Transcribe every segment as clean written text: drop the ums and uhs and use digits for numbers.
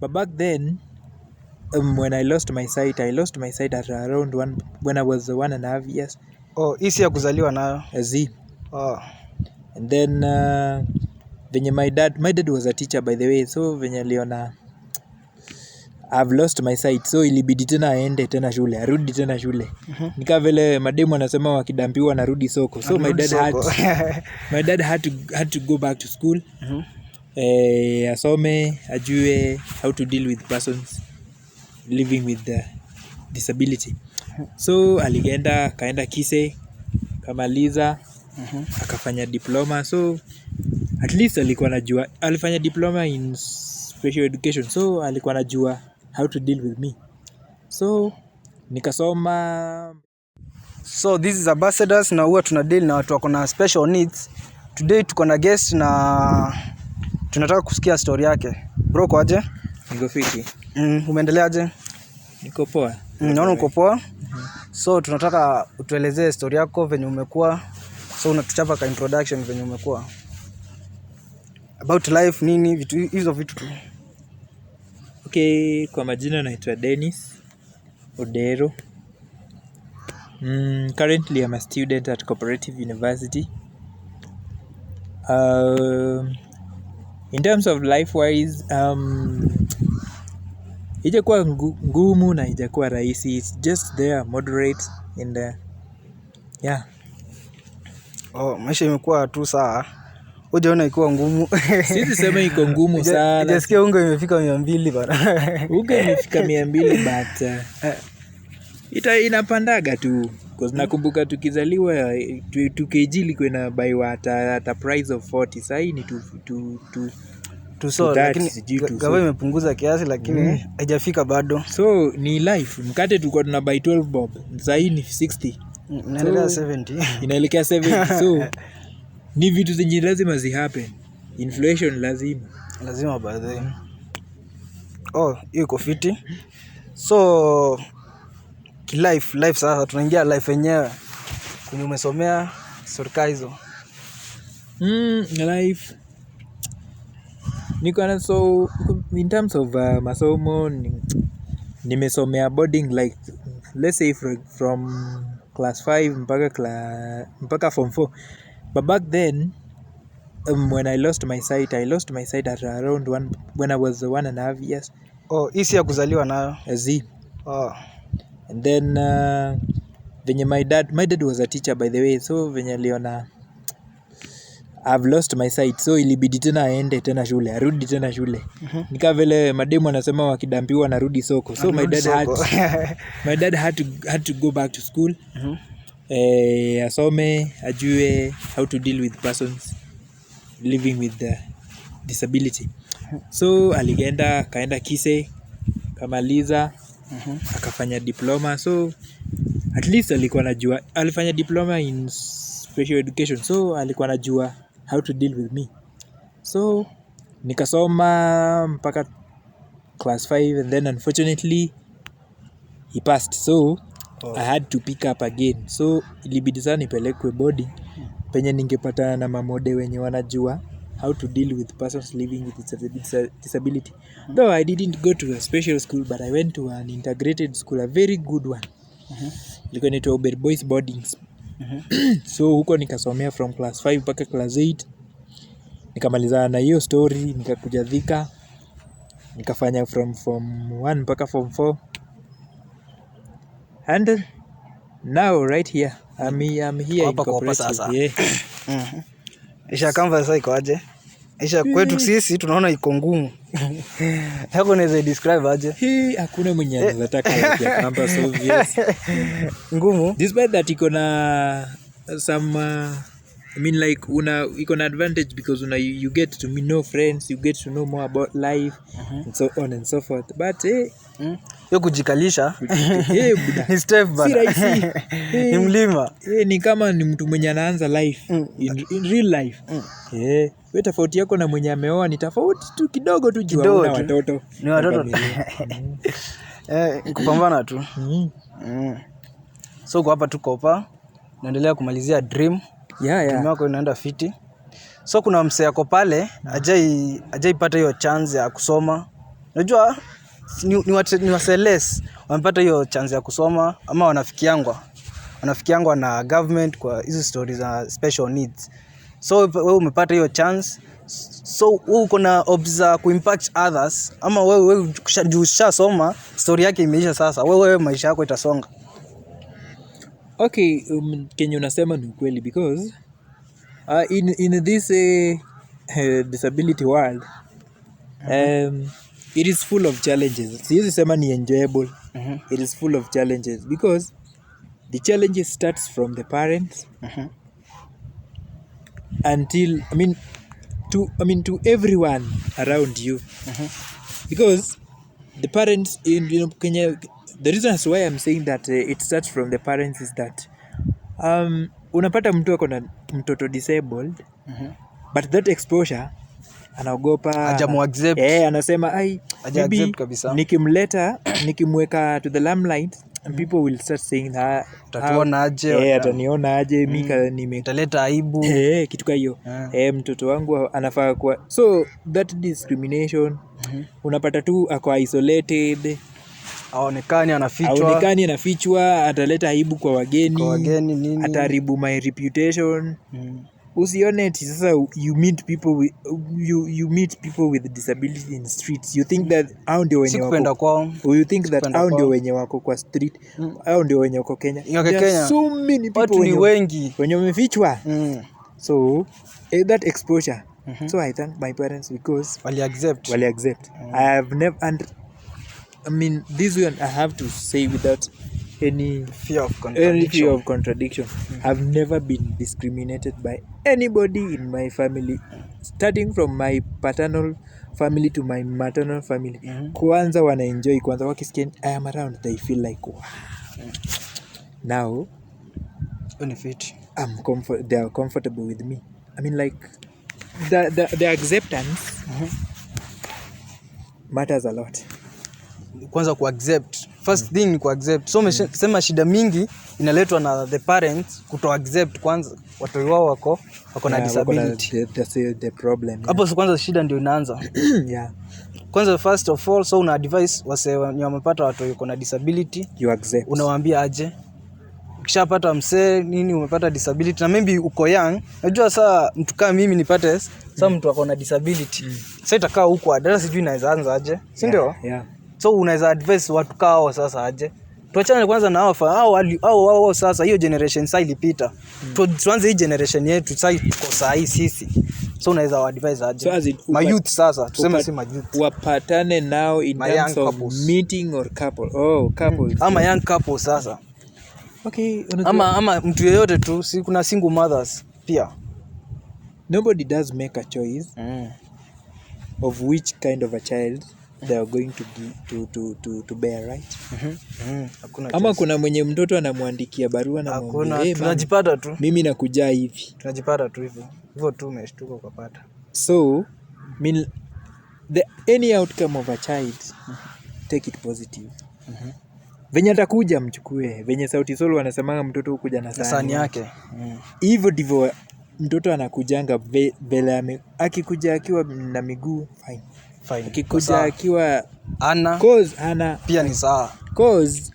But back then, when I lost my sight at around when I was 1.5 years. Oh, hisi ya kuzaliwa nayo. Z. Oh. And then venye my dad was a teacher by the way, so venye aliona I've lost my sight, so ilibidi tena aende tena shule, arudi tena shule. Nika vile mademu anasema wakidampiwa narudi soko. So my dad had to go back to school. Asome, ajue how to deal with persons living with the disability. So kaenda Kise, kamaliza, akafanya diploma. So at least alikuwa anajua, alifanya diploma in special education, so alikuwa anajua how to deal with me. So nikasoma. So this is Ambassadors, na huwa tuna deal na watu wako na special needs. Today tuko na guest na tunataka kusikia story yake. Bro, kwaje? Niko fiti. Umeendeleaje? Niko poa. Naona uko poa. So tunataka utuelezee story yako venye umekuwa. So unatuchapa ka introduction venye umekuwa. About life nini, vitu hizo vitu tu. Okay, kwa majina naitwa Denis Odero. Currently I'm a student at Cooperative University. In terms of life wise, ijakuwa ngumu na ijakuwa rahisi. It's just there, moderate in the yeah. Oh, maisha imekuwa tu sawa. Hujaona ikuwa ngumu. Siwezi sema iko ngumu sana. Hujasikia unga imefika 200 bana. Unga imefika 200 but inapandaga tu. Because nakumbuka tukizaliwa 2 kg ilikuwa inabaiwa at a price of 40. Sasa hii ni to so lakini gawa imepunguza kiasi lakini haijafika bado. So ni life. Mkate tulikuwa tunabai 12 bob. Sasa hii ni 60. Inaelekea 70. Inaelekea 70. So ni vitu zenye lazima zihappen. Inflation lazima baadhi. Oh, hiyo iko fiti. So life sasa tunaingia life yenyewe. Kwenye umesomea serikali hizo. Life. Niko so in terms of masomo nimesomea boarding, like let's say from class 5 mpaka form 4. But back then, when I lost my sight at around when I was 1.5 years. Oh, hisi ya kuzaliwa nayo. Z. Oh. And then venye my dad was a teacher by the way, so venye aliona I've lost my sight, so ilibidi tena aende tena shule, arudi tena shule. Nika vile mademu anasema wakidampiwa narudi soko. So my dad had to go back to school. Asome, ajue how to deal with persons living with the disability. So kaenda Kise, kamaliza, akafanya diploma. So at least alikuwa anajua, alifanya diploma in special education, so alikuwa anajua how to deal with me. So nikasoma mpaka class 5 and then unfortunately he passed, so I had to pick up again. So ilibidi sana nipelekwe boarding penye ningepata na mamode wenye wanajua how to deal with persons living with disability. Though I didn't go to a special school, but I went to an integrated school, a very good one. Ilikuwa inaitwa Uber Boys Boardings. So huko nikasomea from class 5 mpaka class 8. Nikamalizana na hiyo story, nikakuja Thika. Nikafanya from form 1 mpaka form 4. And now right here, I'm here in Cooperative. Yeah. Isha kamba sasa iko aje? Isha kwetu sisi tunaona iko ngumu. Hapo unaweza describe aje? Hakuna mwenye anataka ya kamba so obvious. Ngumu. Despite that iko na some I mean like iko na advantage because you get to know friends, you get to know more about life and so on and so forth. But yo kujikalisha buda ni step bana. Si rahisi. Ni mlima. Ni kama ni mtu mwenye anaanza life in real life. Wewe tofauti yako na mwenye ameoa ni tofauti tu kidogo tu, jua una watoto. Ni watoto. Kupambana tu. So kwa hapa tuko hapa naendelea kumalizia dream. Dream yako inaenda fiti. So kuna msee yako pale ajaipata hiyo chance ya kusoma. Unajua ni waseles wamepata hiyo chance ya kusoma ama wanafikiangwa na government kwa hizo stories za special needs. So wewe umepata hiyo chance, so wewe uko na obza kuimpact others, ama wewe ushasoma story yake imeisha, sasa wewe maisha yako itasonga. Okay, Kenya unasema ni ukweli because in this disability world it is full of challenges. Siwezi sema ni enjoyable. It is full of challenges because the challenges starts from the parents until to everyone around you. Because the parents in Kenya, the reasons why I'm saying that it starts from the parents is that unapata mtu ako na mtoto disabled but that exposure anaogopa, hajamuaccept. Anasema maybe nikimleta nikimweka to the limelight and people will start saying atatuona aje, ataniona aje, nitaleta aibu, kitu kama hiyo. Mtoto wangu anafaa kuwa, so that discrimination unapata tu ako isolated, aonekani anafichwa, ataleta aibu kwa wageni nini, ataharibu my reputation. Usione eti sasa you meet people with disability in streets, you think that hao ndio wenye wako, you think that hao ndio wenye wako kwa street, hao ndio wenye wako Kenya. So many people wengi wenye wamefichwa. So that exposure. So I thank my parents because wali accept. I have never, and this one I have to say without any fear of contradiction. I've never been discriminated by anybody in my family, starting from my paternal family to my maternal family. Kwanza wana enjoy, kwanza wakisikia I am around, they feel like wow. Now benefit, they are comfortable with me. Like the acceptance matters a lot. Kwanza kuaccept, first thing ni kuaccept. So sema shida mingi inaletwa na the parents kuto accept kwanza watu wao wako na disability. That's the problem. Hapo kwanza shida ndio inaanza. Kwanza first of all, so una advice wase wamepata watu wako na disability, you accept. Unawaambia aje? Ukishapata msee nini umepata disability na maybe uko young, najua saa mtu kama mimi nipate saa mtu ako na disability. Sasa itakaa huko adala, sijui inaweza anza aje, si ndio? So unaweza advise watu kao sasa aje? Tuachane kwanza na hao sasa, hiyo generation sasa ilipita. Tuanze hii generation yetu sasa, tuko saa hii sisi. So unaweza advise aje? So my youth sasa, tuseme si my youth. Wapatane now in terms of meeting or couple. Couples. Ama young couple sasa. Okay, ama mtu yeyote tu, si kuna single mothers pia. Nobody does make a choice of which kind of a child they are going to bear, right? Ama kuna mwenye mtoto anamwandikia barua na mwambie tunajipata tu, mimi nakujaa hivi, tunajipata tu hivyo tu, umeshtuka ukapata. So any outcome of a child, take it positive. Venye atakuja mchukue, venye Sauti Sol wanasema mtoto hukuja na sahani yake. Hivyo ndivyo mtoto anakujanga mbele, akikuja akiwa na miguu fine. Akikuja akiwa ana pia ni sawa. Cause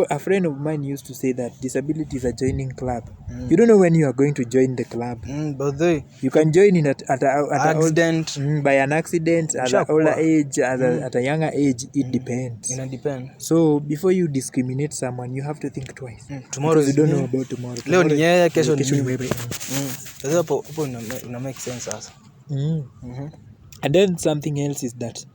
a friend of mine used to say that disability is a joining club. You don't know when you are going to join the club. But you can join in at accident, by an accident, at an older age, at a younger age. It depends. So before you discriminate someone, you have to think twice. Tomorrow you don't know about tomorrow. Leo ni yeye, kesho ni wewe. Sasa hapo ina make sense sasa. And then something else is that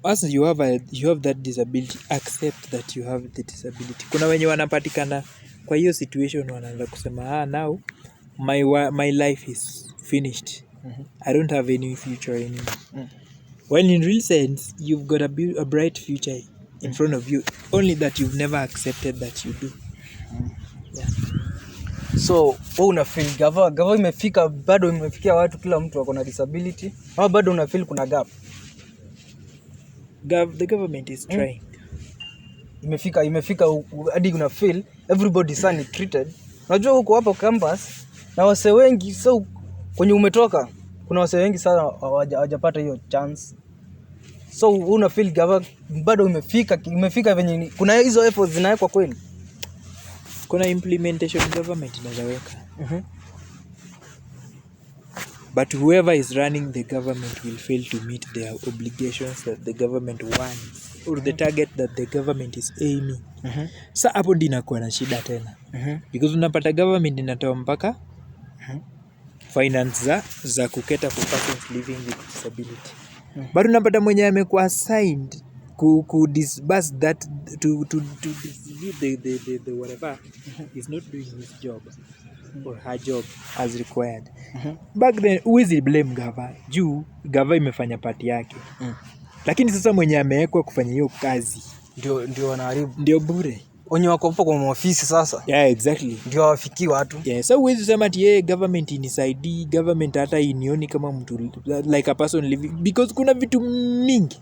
as you have that disability, accept that you have the disability. Kuna wenye wanapatikana kwa hiyo situation wanaanza kusema now my life is finished. I don't have any future anymore. When in real sense you've got a bright future in front of you, only that you've never accepted that you do. So una feel gava imefika, bado imefikia watu, kila mtu ako na disability, au bado una feel kuna gap? The government is trying. Imefika hadi una feel everybody is treated. Unajua huko hapo campus na wase wengi, so kwenye umetoka kuna wase wengi sana hawajapata hiyo chance. So una feel bado imefika venye kuna hizo efforts zinawekwa kweli. Kuna implementation government inaweka. But whoever is running the government will fail to meet their obligations that the government wants or the target that the government is aiming. Sa hapo ndio inakuwa na shida tena. Because unapata government inatoa mpaka finance za kuketa for persons living with disability. But unapata mwenye amekuwa assigned ku disburse that to distribute the whatever is not doing his job or her job as required. Back then huwezi blame gava juu gava imefanya pati yake. Lakini sasa mwenye amewekwa kufanya hiyo kazi ndio wanaharibu, ndio bure. Wenye wako hapo kwa ofisi sasa. Yeah, exactly. Ndio wafikii watu. Yeah, so huwezi sema ati government inisaidii, government hata inioni kama mtu like a person living, because kuna vitu mingi.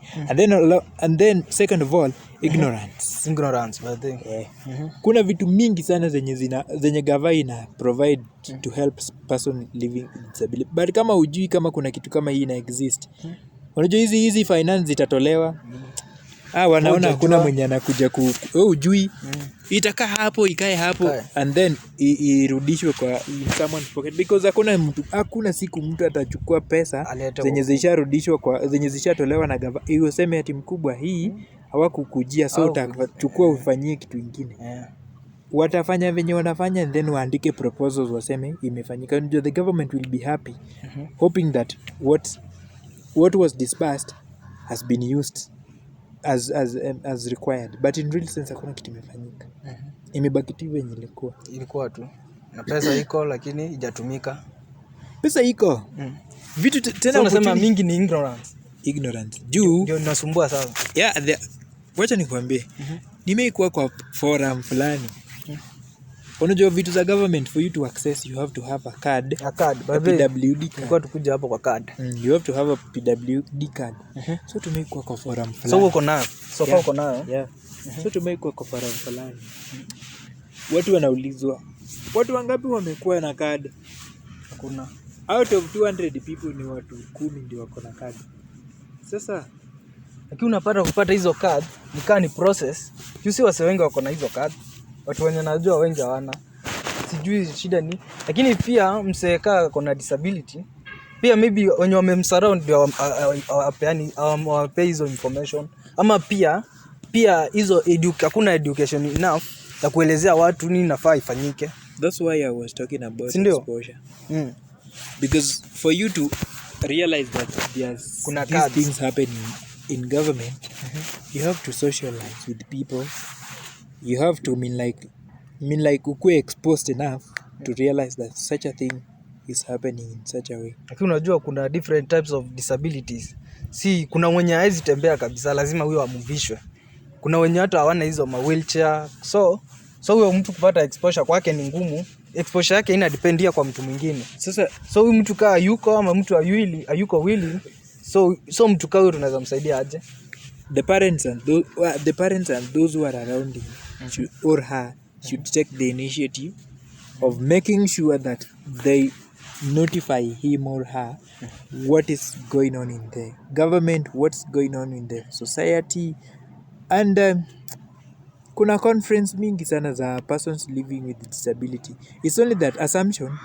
And then second of all, ignorance by the yeah. Kuna vitu mingi sana zenye gava ina provide to help person living with disability. But kama hujui kama kuna kitu kama hii ina exist, unajua hizi finance zitatolewa. Wanaona hakuna mwenye anakuja ujui. Itakaa hapo, ikae hapo and then irudishwe kwa someone's pocket, because hakuna siku mtu atachukua pesa zenye zisharudishwa zenye zishatolewa na gava useme ati mkubwa hii hawakukujia so utachukua ufanyie kitu kingine. Watafanya venye wanafanya and then waandike proposals waseme imefanyika. The government will be happy hoping that what was disbursed has been used as required, but in real sense hakuna kitu imefanyika. Imebaki tu venye ilikuwa tu na pesa iko lakini haijatumika. Pesa iko vitu tena unasema mingi ni ignorance juu ndio inasumbua sana. Yeah, wacha nikwambie nimeikuwa kwa forum fulani. Unajua vitu za government, for you to access you have to have a card PWD card. Kwa tukuja hapo kwa card you have to have a PWD card. So tumeikuwa kwa forum fulani. So uko nayo uko nayo yeah. So tumeikuwa kwa forum fulani. Watu wanaulizwa watu wangapi wamekuwa na card. Hakuna. Out of 200 people ni watu 10 ndio wako na card. Sasa lakini unapata kupata hizo card ni process. Si wase wengi wako na hizo card. Watu wenye najua wengi hawana. Sijui shida ni. Lakini pia mseka kuna disability. Pia maybe wenye wamemsurround ndio wape hizo information. Ama pia hizo hakuna education enough ya kuelezea watu nini nafaa ifanyike. That's why I was talking about exposure. Because for you to realize that these things happen in government, you have to socialize with people. You have to mean like ukue exposed enough to realize that such a thing is happening in such a way. Lakini unajua kuna different types of disabilities. Si kuna mwenye hawezi tembea kabisa, lazima huyo amuvishwe. Kuna wenye hata hawana hizo wheelchair. So huyo mtu kupata exposure kwake ni ngumu. Exposure yake ina dependia kwa mtu mwingine. Sasa huyu mtu kaa yuko ama mtu hayuko willing. So mtu kaa huyo tunaweza msaidia aje? The parents and those who are around him or her should take the initiative of making sure that they notify him or her what is going on in the government, what's going on in the society. And kuna conference mingi sana za persons living with disability. It's only that assumption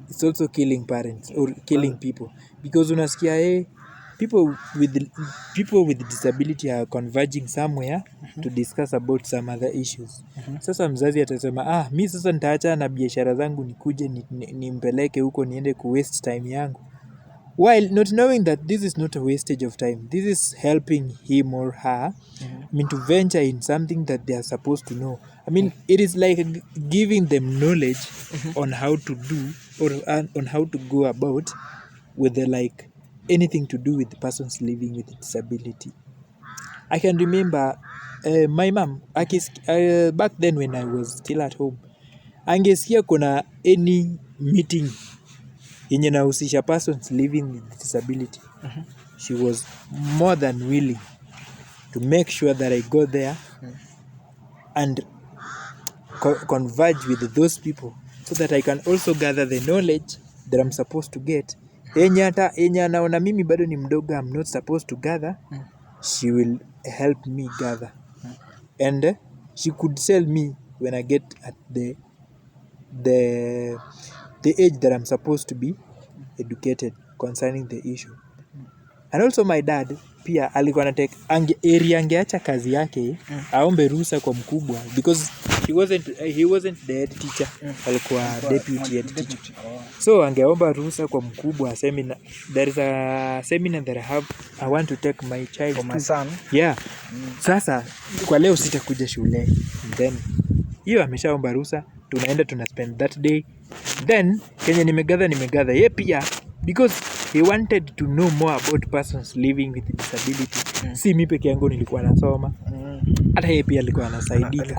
is also killing parents or killing people, because unasikia people with disability are converging somewhere to discuss about some other issues. Sasa mzazi atasema mi sasa nitaacha na biashara zangu nikuje nimpeleke huko niende ku waste time yangu, while not knowing that this is not a wastage of time. This is helping him or her to venture in something that they are supposed to know. I mean, it is like giving them knowledge on how to do or on how to go about with anything to do with persons living with disability. I can remember my mom, back then when I was still at home, angesikia kuna any meeting yenye nahusisha persons living with disability, she was more than willing to make sure that I go there and converge with those people so that I can also gather the knowledge that I'm supposed to get. Yenye anaona mimi bado ni mdogo, I'm not supposed to gather, she will help me gather. And she could tell me when I get at the age that I'm supposed to be educated concerning the issue. And also my dad pia alikuwa angeacha kazi yake aombe ruhusa kwa mkubwa because he wasn't the head teacher, alikuwa deputy head teacher. So angeomba ruhusa kwa mkubwa seminar. There is a seminar that I want to take my child For my son. Yeah. Sasa kwa leo sitakuja shule. Then hiyo ameshaomba ruhusa, tunaenda tuna spend that day. Then Kenya nimegather ye pia because he wanted to know more about persons living with disability. Si mimi peke yangu nilikuwa nasoma. Hata yeye pia alikuwa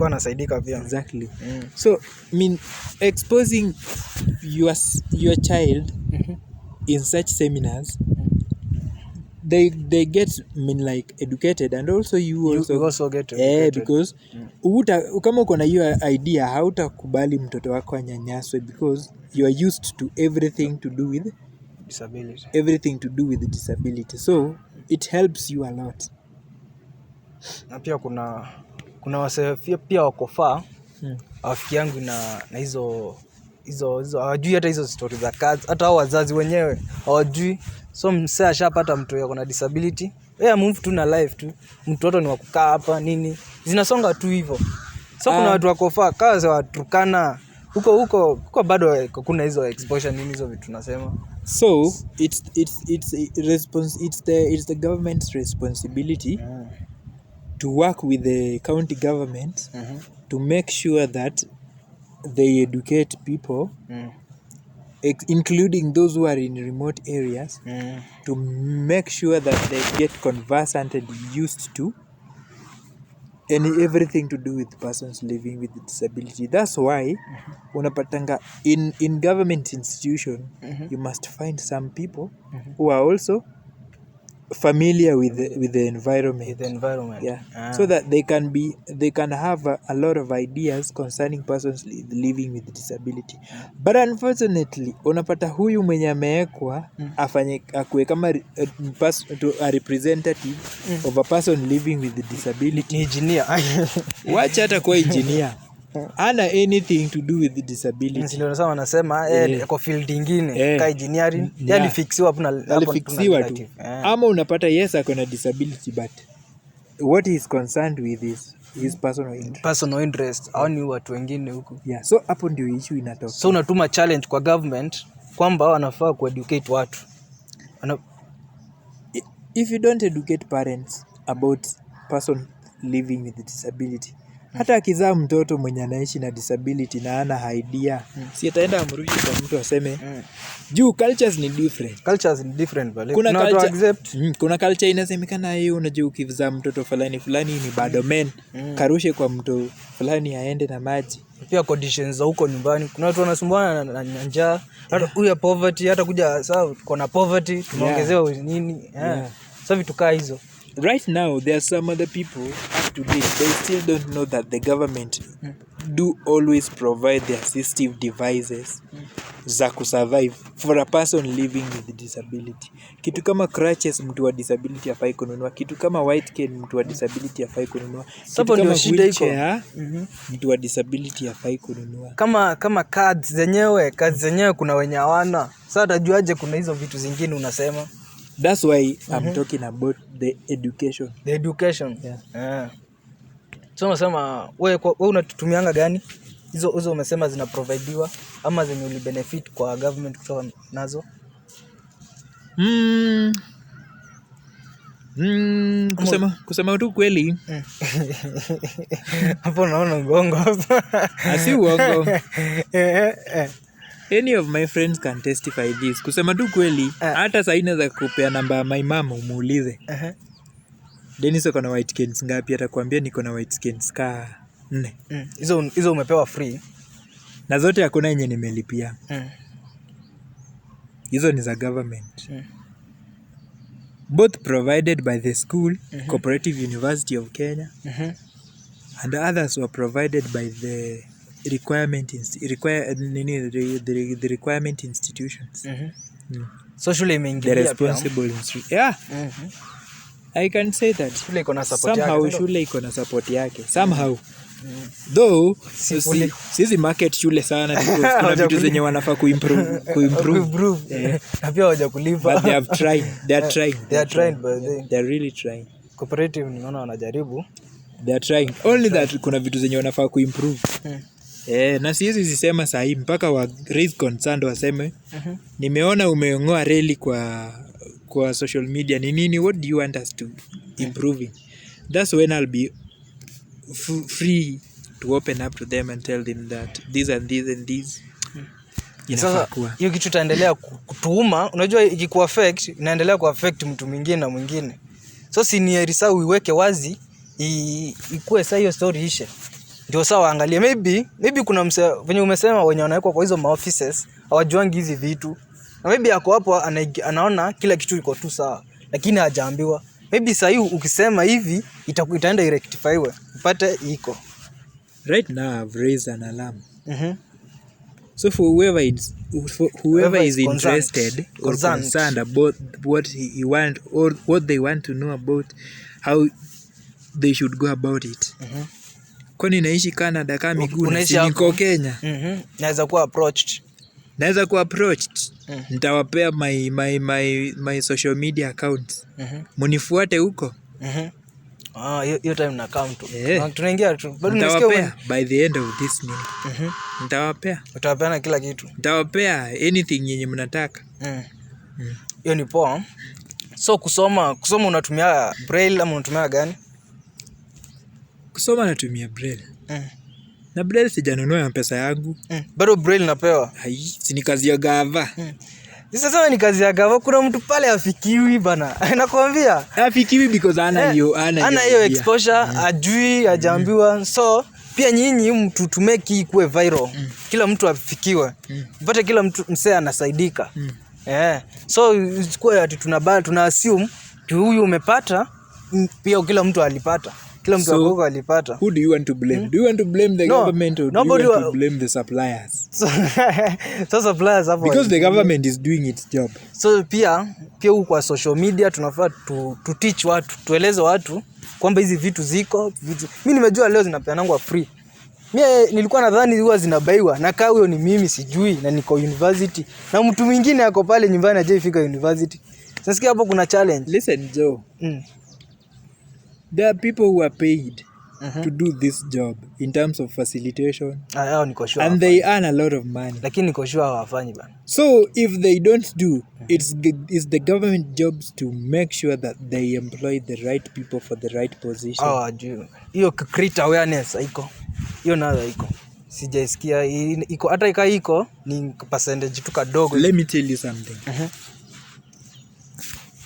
anasaidika pia. Exactly. So I mean exposing your child in such seminars, they get like educated, and also you also get educated. Because kama uko na hiyo idea hautakubali mtoto wako anyanyaswe because you are used to everything to do with disability. So it helps you a lot. Na pia kuna wase pia wako far afiki yangu na hizo hawajui hata hizo story za kazi, hata hao wazazi wenyewe hawajui. So msee ashapata mtu yako na disability, move tu na life tu, mtoto ni wa kukaa hapa nini, zinasonga tu hivyo. So kuna watu wako far kazi wa Turkana huko bado kuna hizo exposure nini hizo vitu tunasema. So it's the government's responsibility to work with the county government to make sure that they educate people, including those who are in remote areas, to make sure that they get conversant and used to everything to do with persons living with disability. That's why unapatanga in government institution you must find some people who are also familiar with the environment. So that they can have a lot of ideas concerning persons living with disability. But unfortunately unapata huyu mwenye amewekwa akue kama a representative of a person living with disability, engineer. Watch hata kwa engineer ana anything to do with disability. Ndio nasema wanasema kwa field nyingine ka engineering alifixiwa hapo alifixiwa tu. Ama unapata yes ako na disability but what he is concerned with is his personal interest au ni watu wengine huko. So hapo ndio issue inatoka. So unatuma challenge kwa government kwamba wanafaa kueducate watu. If you don't educate parents about person living with disability, hata akizaa mtoto mwenye anaishi na disability na ana idea, si ataenda amrudishe kwa mtu aseme juu cultures ni different bale. Kuna culture inasemekana hiyo, unajua ukizaa mtoto fulani ni bado men, karushe kwa mtu fulani aende na maji. Pia conditions za huko nyumbani, kuna watu wanasumbuana na njaa, hata huyu poverty, hata kuja sawa kuna poverty tunaongezewa nini so vitu kaa hizo. Right now there are some other people up to date, they still don't know that the government do always provide the assistive devices za kusurvive for a person living with disability. Kitu kama crutches mtu wa disability hafai kununua, kitu kama white cane mtu wa disability hafai kununua, kitu kama wheelchair mtu wa disability hafai kununua. Kama cards zenyewe kuna wenye hawana. Sasa utajuaje kuna hizo vitu zingine unasema? That's why I'm talking about the education. So unasema wewe unatutumianga gani? Hizo umesema zina provideiwa ama zenye uli benefit kwa government kutoka nazo? Kusema tu kweli. Hapo naona ngongo hapa. Asi uongo. Any of my friends can testify this. Kusema tu kweli, hata saa inaweza kupea namba ya my mama umuulize. Denis uko na white canes ngapi? Atakwambia niko na white canes ka 4. Hizo umepewa free. Na zote hakuna yenye nimelipia. Hizo ni za government. Both provided by the school, Cooperative University of Kenya. And others were provided by the requirement institutions. So shule imeingilia the responsible institution. I can say that Shule iko na support somehow yake. shule iko na support yake somehow. Though sisi market shule sana because kuna vitu zenye wanafaa kuimprove. Na pia hawaja kulipa. But they are trying but they are really trying. Cooperative nimeona wanajaribu. They are trying only that kuna vitu zenye wanafaa kuimprove. Na siwezi zisema saa hii mpaka wa raise concern waseme nimeona umeongoa reli kwa social media ni nini, what do you want us to improve? That's when I'll be free to open up to them and tell them that these and these and these. Sasa hiyo kitu itaendelea kutuuma, unajua ikikuwa affect inaendelea kuaffect mtu mwingine na mwingine. So si ni risa uiweke wazi ikuwe sasa hiyo story ishe. Ndio sawa, angalia maybe kuna venye umesema wenye wanawekwa kwa hizo offices hawajuangi hizi vitu. Na maybe yako hapo anaona kila kitu iko tu sawa, lakini hajaambiwa. Maybe sasa hiyo ukisema hivi itaenda rectifywe. Upate iko. Right now I've raised an alarm. So for whoever is interested or concerned about what he want or what they want to know about how they should go about it. Kwani naishi Canada kama miguu niko Kenya. Naweza kuwa approached. Nitawapea my social media accounts. Munifuate huko. Hiyo time na account. Tunaingia tu. Bado nisikia by the end of this minute. Nitawapea. Utawapeana kila kitu. Nitawapea anything yenye mnataka. Hiyo ni poa. So kusoma unatumia braille ama unatumia gani? Kusoma natumia braille. Na braille sijanunua pesa yangu. Bado braille napewa. Si ni kazi ya gava. Sasa ni kazi ya gava, kuna mtu pale afikiwi bana. Nakwambia. Afikiwi because ana hiyo exposure, ajui, hajaambiwa. So pia nyinyi mtu tumeki ikuwe viral. Kila mtu afikiwe. Upate kila mtu msee anasaidika. So kwa ati tuna assume huyu umepata pia kila mtu alipata. Kila mtu wako alipata. Who do you want to blame? Do you want to blame the government or do you want to blame the suppliers? So suppliers hapo. Because the government is doing its job. So pia huko kwa social media tunafaa to teach watu, tueleze watu kwamba hizi vitu ziko. Mimi nimejua leo zinapeanangwa free. Mimi nilikuwa nadhani huwa zinabaiwa. Na kaa huyo ni mimi sijui na niko university. Na mtu mwingine ako pale nyumbani hajafika university. Nasikia hapo kuna challenge. Listen Joe. There are people who are paid to do this job in terms of facilitation. Niko sure. And they earn a lot of money. Lakini niko sure hawafanyi bana. So if they don't do, it's the government jobs to make sure that they employ the right people for the right position. Hiyo create awareness haiko. Hiyo nayo haiko. Sijaisikia iko, hata iko ni percentage tu kadogo. Let me tell you something.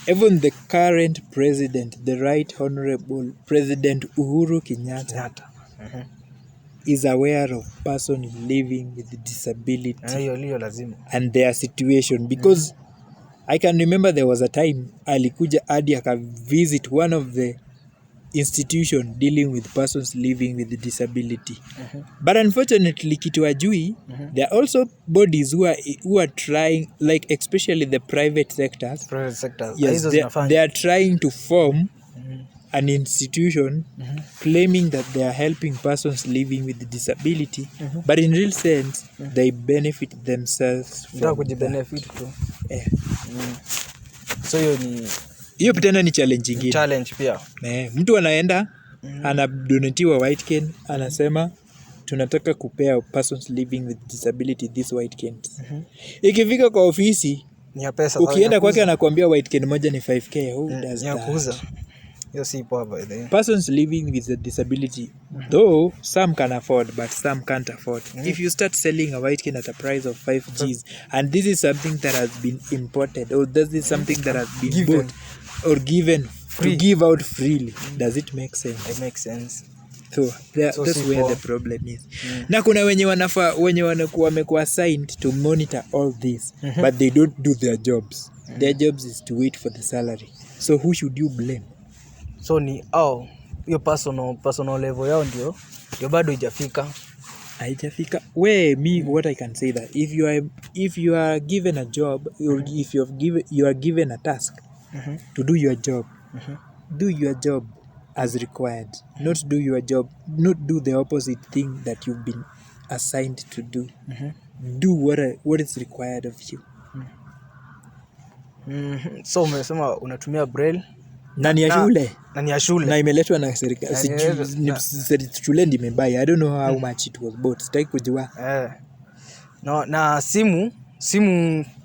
Even the current president, the Right Honorable President Uhuru Kenyatta, is aware of persons living with disability and their situation. Because I can remember there was a time alikuja hadi akavisit one of the institution dealing with persons living with disability. But unfortunately kitu ajui, there are also bodies who are trying, like especially the private sectors. Yes, they are trying to form an institution claiming that they are helping persons living with disability, but in real sense they benefit themselves from So hiyo tena ni challenge nyingine. Challenge pia. Mtu anaenda anadonatiwa white cane, anasema tunataka kupea persons living with disability this white canes. Ikifika kwa ofisi ni ya pesa. Ukienda kwake anakuambia white cane moja ni 5k. Who does that? Hiyo si poa by the way. Persons living with a disability, though some can afford but some can't afford. If you start selling a white cane at a price of 5 Gs and this is something that has been imported or this is something that has been bought or given free, to give out freely, does it make sense? It makes sense. So that's where the problem is. Na kuna wenye wamekuwa assigned to monitor all this, but they don't do their jobs. Their jobs is to wait for the salary. So who should you blame? So ni hiyo personal level yao ndio bado haijafika. What I can say that if you are given a job or if you are given a task to do your job, do your job as required, not do your job, not do the opposite thing that you've been assigned to do. Do what is required of you. So umesema unatumia braille Na ni ya shule. na ni ya shule Na imeletwa na serikali. Na- Shule ndio imebuy. I don't know how much it was bought. Sitaki kujua. na simu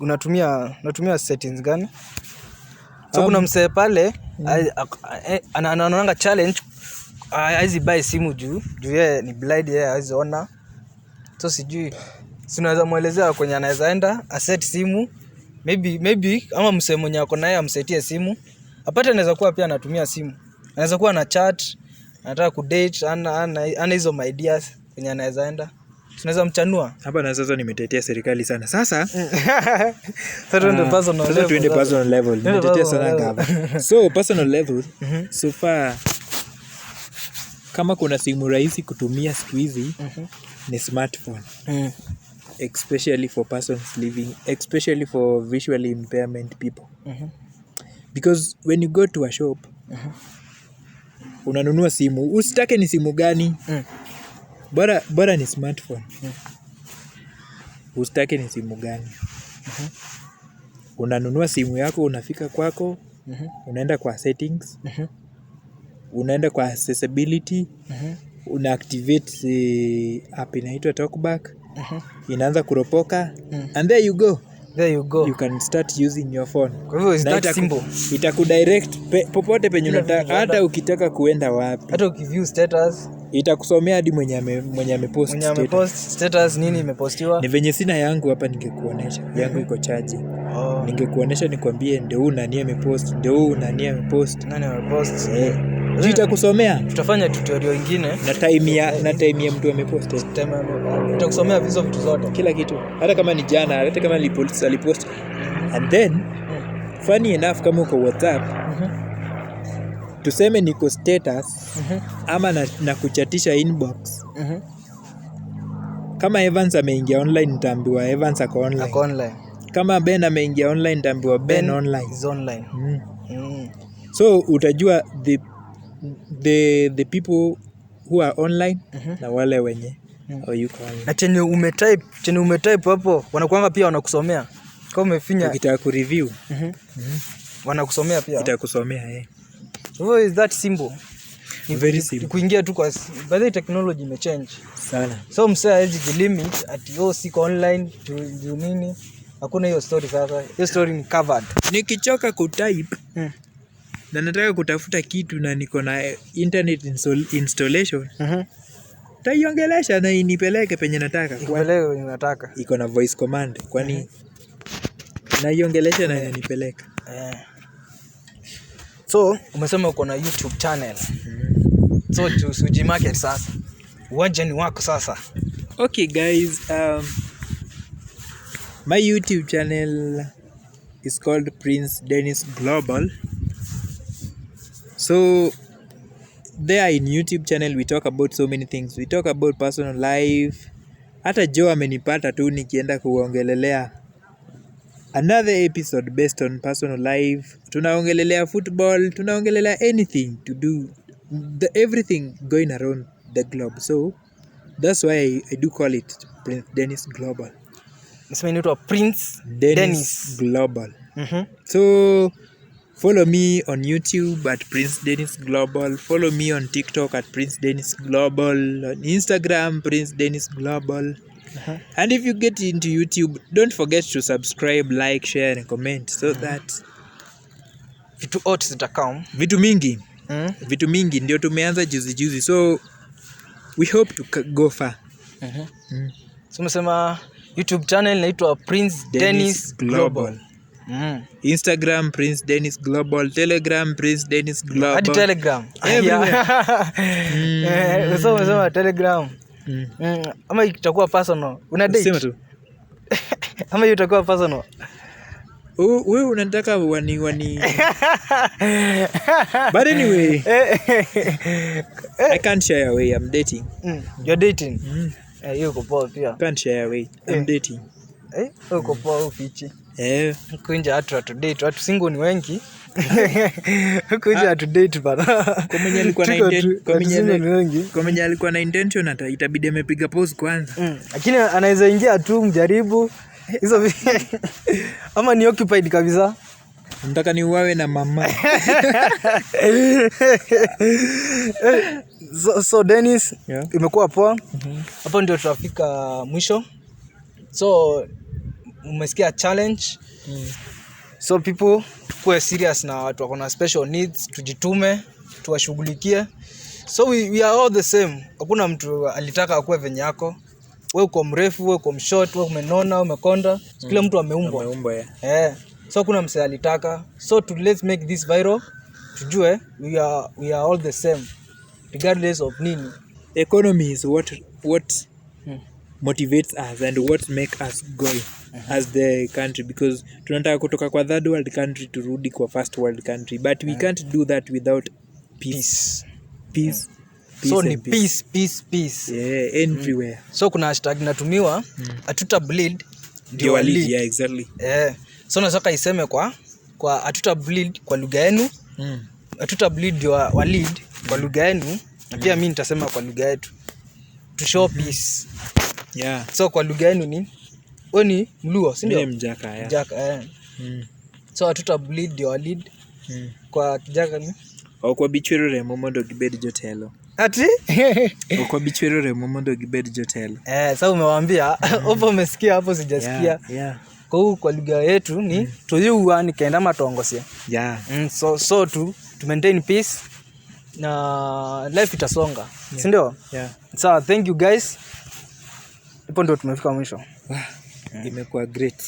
unatumia settings gani? So kuna msee pale anaonanga challenge haizi buy simu juu yeye ni blind, yeye haizi ona. So sijui unaweza muelezea kwenye anaweza enda aset simu, maybe ama msee mwenye ako naye amsetie simu apate. Anaweza kuwa pia anatumia simu, anaweza kuwa na chat, anataka kudate, ana hizo ideas kwenye anaweza enda. Tunaweza mchanua hapa. Na sasa nimetetea serikali sana sasa. Tuende personal level. Nimetetea sana gava. So personal level, so far kama kuna simu rahisi kutumia siku hizi ni smartphone. Especially for persons living, especially for visually impairment people. Because when you go to a shop, unanunua simu, usitake ni simu gani, bora ni smartphone. Usitake ni simu gani. Unanunua simu yako, unafika kwako, unaenda kwa settings, unaenda kwa accessibility, una-activate app inaitwa Talkback, inaanza kuropoka, and there you go. You can start using your phone. Kwa hivyo is that simple. Itakudirect popote penye unataka, hata ukitaka kuenda wapi. Hata ukiview status itakusomea hadi mwenye amepost status nini imepostiwa. Ni venye sina yangu hapa, ningekuonesha. Yangu iko charge. Ningekuonesha nikwambie ndio huu nani amepost, ndio huu nani amepost. Nani amepost? Itakusomea. Tutafanya tutorial nyingine na time ya mtu amepost. Itakusomea hizo vitu zote. Kila kitu. Hata kama ni jana, hata kama alipost. And then funny enough, kama uko WhatsApp, tuseme niko status ama na kuchatisha inbox. Kama Evans ameingia online, nitaambiwa Evans ako online. Kama Ben ameingia online, nitaambiwa Ben online. Is online. So utajua the people who are online na wale wenye yuko online. Na chenye umetype hapo wanakuanga pia wanakusomea. Kama umefinya ukitaka kureview wanakusomea pia. Itakusomea So is that simple? Very simple. Kuingia tu kwa by the technology imechange sana. So msee hizi limit ati siko online to nini. Hakuna hiyo story sasa. Hiyo story ni covered. Nikichoka kutype na nataka kutafuta kitu na niko na internet installation, taiongelesha na inipeleke penye nataka. Iko na voice command, kwani naiongelesha na inanipeleka. So umesema uko na YouTube channel. So tusuji market sasa. Uwanja ni wako sasa. Okay guys, my YouTube channel is called Prince Denis Global. So there in YouTube channel we talk about so many things. We talk about personal life. Hata Joe amenipata tu nikienda kuongelelea another episode based on personal life. Tunaongelelea football, tunaongelelea anything to do, everything going around the globe. So that's why I do call it Prince Denis Global. Nasema inaitwa Prince Denis Global. So follow me on YouTube at Prince Denis Global. Follow me on TikTok at Prince Denis Global. On Instagram, Prince Denis Global. And if you get into YouTube, don't forget to subscribe, like, share and comment so that vitu hot zitakam. Vitu mingi ndio tumeanza juzi. So we hope to go far. So umesema YouTube channel inaitwa Prince Denis Global. Instagram Prince Denis Global, Telegram Prince Denis Global. Hadi Telegram. So umesema Telegram. Ama itakuwa personal. Una date? Sema tu. Ama itakuwa personal. Wewe unataka wani But anyway, I can't share away. I'm dating. You're dating? Yuko poa pia. Can't share away. I'm dating. Yuko poa ufichi. Kuinja watu date. Watu single ni wengi. Kuja to date bana. Kwa mwenye alikuwa na intention hata itabidi amepiga pause kwanza. Lakini anaweza ingia tu mjaribu hizo ama ni occupied kabisa. Nataka ni uwawe na mama. So Denis, imekuwa poa. Hapo ndio tutafika mwisho. So umesikia challenge. So people, tukue serious na watu wako na special needs, tujitume, tuwashughulikie. So we are all the same. Hakuna mtu alitaka akuwe venye yako. Wewe uko mrefu, wewe uko mshort, wewe umenona, umekonda. Kila mtu ameumbwa. So kuna mse alitaka. So let's make this viral. Tujue we are all the same regardless of nini. Economy is what motivates us and what make us go as the country, because tunataka kutoka kwa third world country turudi kwa first world country, but we can't do that without peace. So ni peace. Yeah, everywhere. So kuna hashtag natumiwa atuta bleed ndio lead. Yeah, exactly. So nataka iseme kwa atuta bleed kwa lugha yenu. Atuta bleed ndio wa lead kwa lugha yenu, na pia mimi nitasema kwa lugha yetu. To show peace. Yeah. So kwa lugha yenu ni oni Mluo, si ndio? Mimi Mjaka, yeah. Mjaka, So atuta bleed ndio wa lead. Kwa Kijaka ni okwa bichwerore momondo gibed jotelo. Ati? Okwa bichwerore momondo gibed jotelo. Sasa umewaambia, hapo umesikia, hapo sijasikia. Yeah. Kwa lugha yetu ni toyuwa nikaenda matongosia. Yeah. So to maintain peace na life itasonga. Si ndio? Yeah. So thank you guys. Ipo ndio tumefika mwisho. Imekuwa great.